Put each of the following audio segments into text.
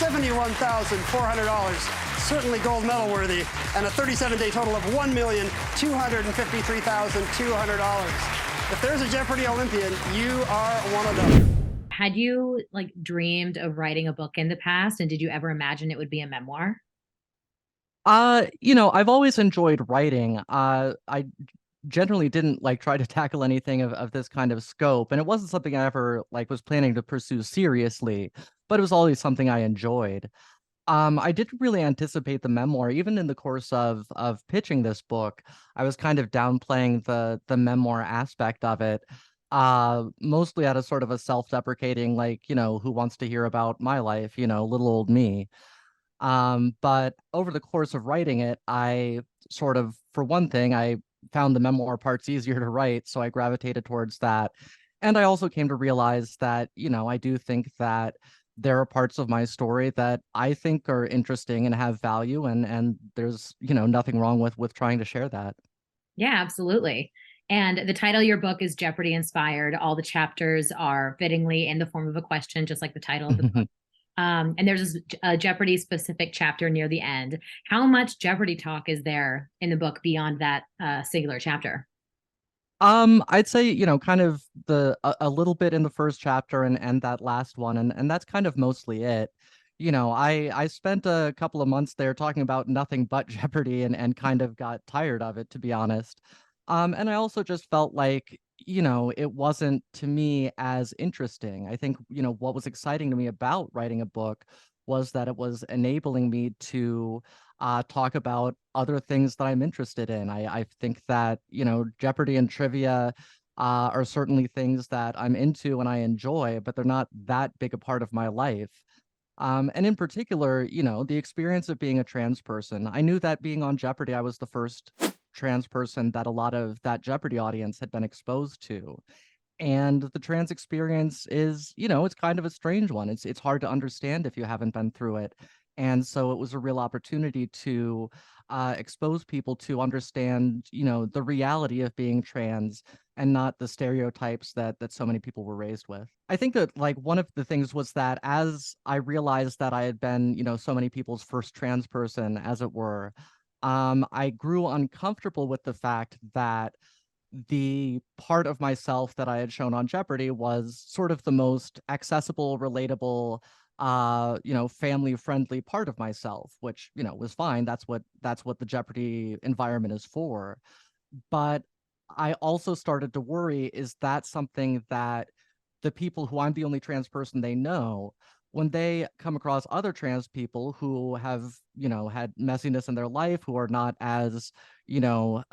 $71,400, certainly gold medal worthy, and a 37-day total of $1,253,200. If there's a Jeopardy Olympian, you are one of them. Had you like dreamed of writing a book in the past, and did you ever imagine it would be a memoir? I've always enjoyed writing. I generally didn't like try to tackle anything of this kind of scope, and it wasn't something I ever like was planning to pursue seriously, but it was always something I enjoyed. I didn't really anticipate the memoir, even in the course of pitching this book. I was kind of downplaying the memoir aspect of it, mostly out of sort of a self-deprecating, like, who wants to hear about my life, little old me. But over the course of writing it, I sort of, for one thing, I found the memoir parts easier to write, so I gravitated towards that. And I also came to realize that, I do think that there are parts of my story that I think are interesting and have value, and there's, nothing wrong with trying to share that. Yeah, absolutely. And the title of your book is Jeopardy inspired. All the chapters are fittingly in the form of a question, just like the title of the book. And there's a Jeopardy specific chapter near the end. How much Jeopardy talk is there in the book beyond that singular chapter? I'd say, kind of a little bit in the first chapter and that last one, and that's kind of mostly it. I spent a couple of months there talking about nothing but Jeopardy and kind of got tired of it, to be honest. And I also just felt like, it wasn't to me as interesting. I think, what was exciting to me about writing a book was that it was enabling me to talk about other things that I'm interested in. I think that, Jeopardy and trivia are certainly things that I'm into and I enjoy, but they're not that big a part of my life. And in particular, the experience of being a trans person. I knew that being on Jeopardy, I was the first trans person that a lot of that Jeopardy audience had been exposed to. And the trans experience is, it's kind of a strange one. It's hard to understand if you haven't been through it. And so it was a real opportunity to expose people to understand, the reality of being trans and not the stereotypes that so many people were raised with. I think that like one of the things was that as I realized that I had been, so many people's first trans person, as it were, I grew uncomfortable with the fact that the part of myself that I had shown on Jeopardy was sort of the most accessible, relatable, family friendly part of myself, which, was fine. That's what the Jeopardy environment is for. But I also started to worry, is that something that the people who I'm the only trans person they know, when they come across other trans people who have, had messiness in their life, who are not as, you know,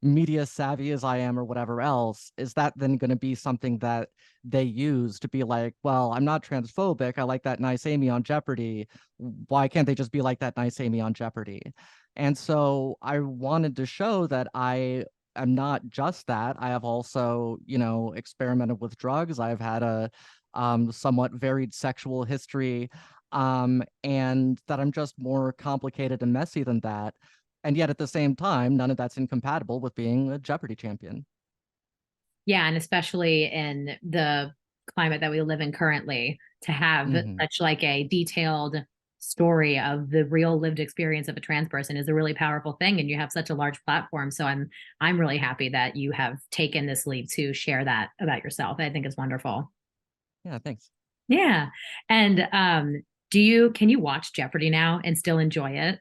media savvy as I am or whatever else, is that then going to be something that they use to be like, well, I'm not transphobic. I like that nice Amy on Jeopardy. Why can't they just be like that nice Amy on Jeopardy? And so I wanted to show that I am not just that. I have also, experimented with drugs. I've had a somewhat varied sexual history, and that I'm just more complicated and messy than that. And yet at the same time, none of that's incompatible with being a Jeopardy champion. Yeah, and especially in the climate that we live in currently, to have such like a detailed story of the real lived experience of a trans person is a really powerful thing, and you have such a large platform. So I'm really happy that you have taken this leap to share that about yourself. I think it's wonderful. Yeah, thanks. Yeah. And can you watch Jeopardy now and still enjoy it?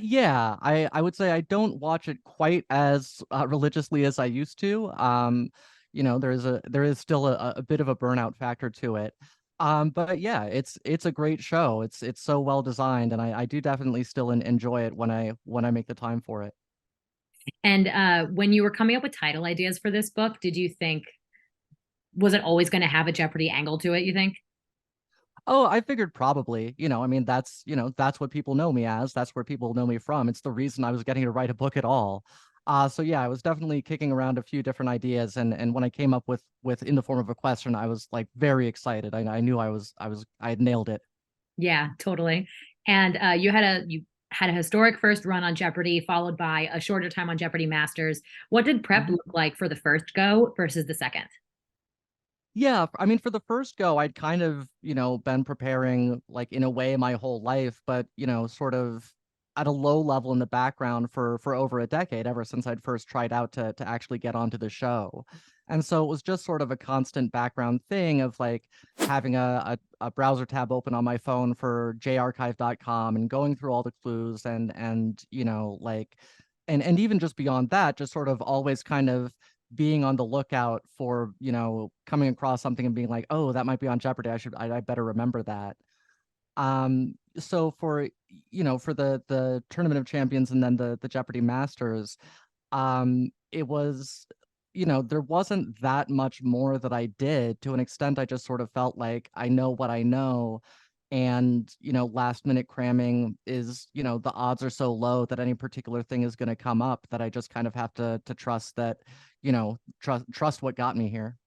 Yeah, I would say I don't watch it quite as religiously as I used to. There is still a bit of a burnout factor to it. But yeah, it's a great show. It's so well designed, and I do definitely still enjoy it when I make the time for it. And when you were coming up with title ideas for this book, did you think, was it always going to have a Jeopardy angle to it, you think? Oh, I figured probably, I mean, that's what people know me as. That's where people know me from. It's the reason I was getting to write a book at all. So yeah, I was definitely kicking around a few different ideas, and when I came up with in the form of a question, I was like very excited. I knew I had nailed it. Yeah, totally. And you had a historic first run on Jeopardy, followed by a shorter time on Jeopardy Masters. What did prep look like for the first go versus the second? Yeah, I mean, for the first go, I'd kind of, been preparing like in a way my whole life, but sort of at a low level in the background for over a decade, ever since I'd first tried out to actually get onto the show. And so it was just sort of a constant background thing of like having a browser tab open on my phone for jarchive.com and going through all the clues and like and even just beyond that, just sort of always kind of being on the lookout for, coming across something and being like, oh, that might be on Jeopardy. I better remember that. So for, for the Tournament of Champions and then the Jeopardy Masters, it was, there wasn't that much more that I did. To an extent, I just sort of felt like I know what I know. And, last minute cramming is, the odds are so low that any particular thing is going to come up that I just kind of have to trust that, trust what got me here.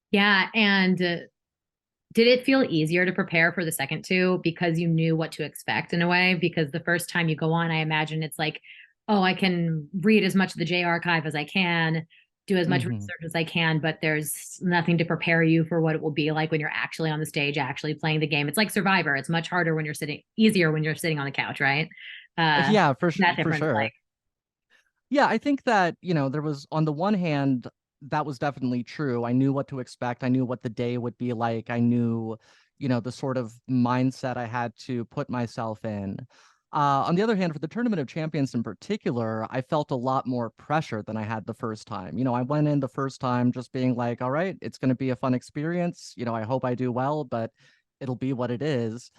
Yeah. And did it feel easier to prepare for the second two because you knew what to expect in a way? Because the first time you go on, I imagine it's like, oh, I can read as much of the J archive as I can, do as much Mhm. research as I can, but there's nothing to prepare you for what it will be like when you're actually on the stage, actually playing the game. It's like Survivor. It's much harder when you're sitting, easier when you're sitting on the couch, right? Yeah, That for difference, like, sure. Yeah, I think that, there was on the one hand, that was definitely true. I knew what to expect. I knew what the day would be like. I knew, the sort of mindset I had to put myself in. On the other hand, for the Tournament of Champions in particular, I felt a lot more pressure than I had the first time. I went in the first time just being like, all right, it's going to be a fun experience. I hope I do well, but it'll be what it is.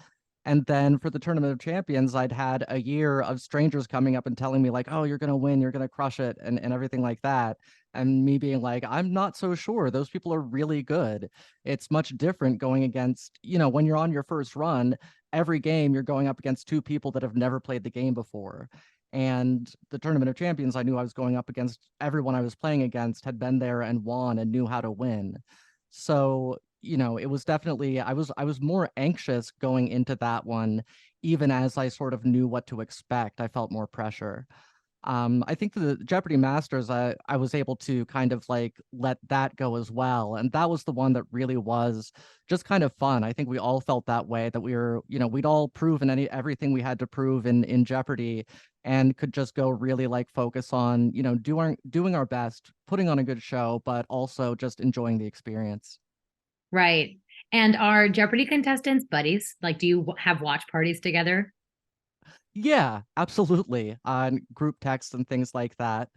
And then for the Tournament of Champions, I'd had a year of strangers coming up and telling me, like, oh, you're going to win, you're going to crush it, and everything like that. And me being like, I'm not so sure. Those people are really good. It's much different going against, when you're on your first run, every game you're going up against two people that have never played the game before. And the Tournament of Champions, I knew I was going up against everyone I was playing against had been there and won and knew how to win. So it was definitely I was more anxious going into that one, even as I sort of knew what to expect. I felt more pressure. I think the Jeopardy Masters, I was able to kind of like let that go as well. And that was the one that really was just kind of fun. I think we all felt that way, that we were, we'd all proven everything we had to prove in Jeopardy and could just go really like focus on, doing our best, putting on a good show, but also just enjoying the experience. right. And are Jeopardy contestants buddies? Like, do you have watch parties together? Yeah, absolutely. On group texts and things like that.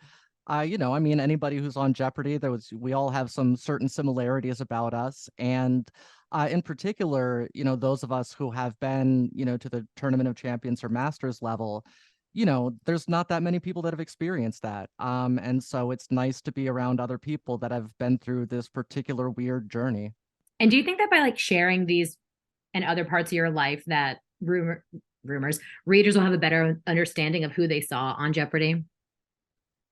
I mean, anybody who's on Jeopardy, we all have some certain similarities about us. And in particular, those of us who have been, to the Tournament of Champions or Masters level, there's not that many people that have experienced that. And so it's nice to be around other people that have been through this particular weird journey. And do you think that by like sharing these and other parts of your life that rumors readers will have a better understanding of who they saw on Jeopardy?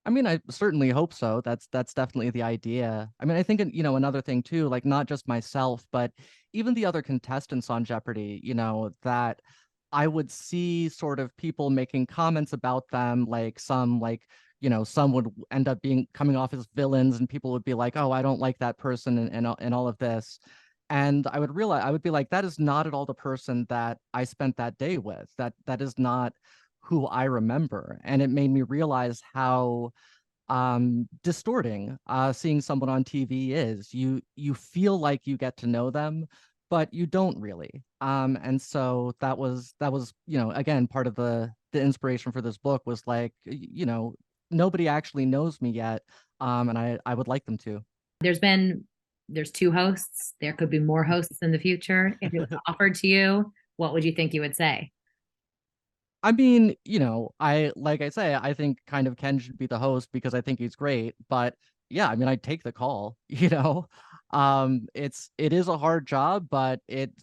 I mean, I certainly hope so. That's definitely the idea. I mean, I think another thing too, like not just myself, but even the other contestants on Jeopardy, that I would see sort of people making comments about them, like some would end up being coming off as villains, and people would be like, "Oh, I don't like that person," and all of this. And I would be like, that is not at all the person that I spent that day with. That is not who I remember. And it made me realize how distorting seeing someone on TV is. You feel like you get to know them, but you don't really. And so that was again part of the inspiration for this book was like nobody actually knows me yet, and I would like them to. There's been there's two hosts. There could be more hosts in the future. If it was offered to you, what would you think you would say? I mean, I like I say, I think kind of Ken should be the host because I think he's great. But yeah, I mean, I'd take the call, it is a hard job, but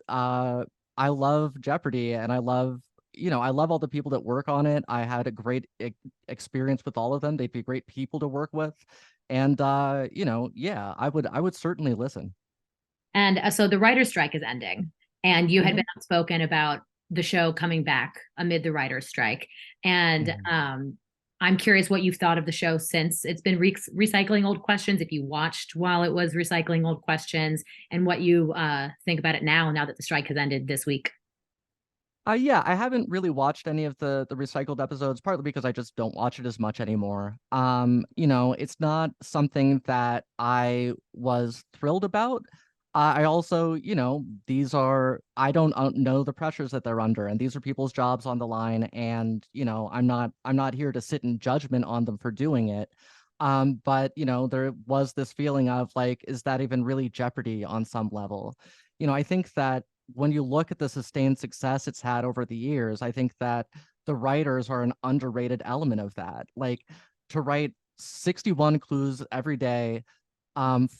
I love Jeopardy and I love all the people that work on it. I had a great experience with all of them. They'd be great people to work with. And yeah, I would certainly listen. And so the writer's strike is ending, and you had Mhm. been outspoken about the show coming back amid the writer's strike. And Mhm. I'm curious what you've thought of the show since it's been recycling old questions, if you watched while it was recycling old questions, and what you think about it now that the strike has ended this week. Yeah, I haven't really watched any of the recycled episodes, partly because I just don't watch it as much anymore. It's not something that I was thrilled about. I also, I don't know the pressures that they're under, and these are people's jobs on the line, and I'm not here to sit in judgment on them for doing it. But there was this feeling of like, is that even really Jeopardy on some level? I think that when you look at the sustained success it's had over the years, I think that the writers are an underrated element of that. Like, to write 61 clues every day,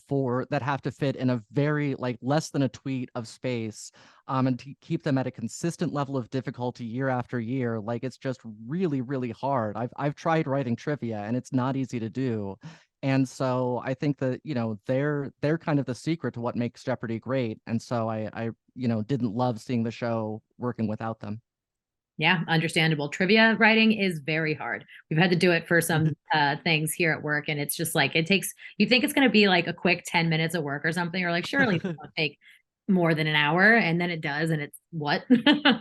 for that have to fit in a very, like, less than a tweet of space, and to keep them at a consistent level of difficulty year after year, like, it's just really, really hard. I've tried writing trivia and it's not easy to do. And so I think that, they're kind of the secret to what makes Jeopardy great. And so I didn't love seeing the show working without them. Yeah, understandable. Trivia writing is very hard. We've had to do it for some things here at work, and it's just like it takes. You think it's going to be like a quick 10 minutes of work or something, or like surely it won't take more than an hour, and then it does, and it's what?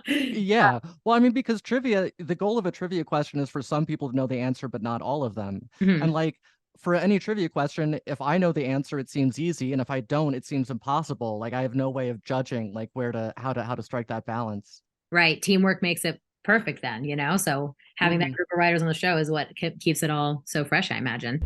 Yeah. Well, I mean, because trivia, the goal of a trivia question is for some people to know the answer, but not all of them. Mhm. And like, for any trivia question, if I know the answer, it seems easy, and if I don't, it seems impossible. Like, I have no way of judging like how to strike that balance. Right. Teamwork makes it perfect then, so having that Mhm. group of writers on the show is what keeps it all so fresh, I imagine.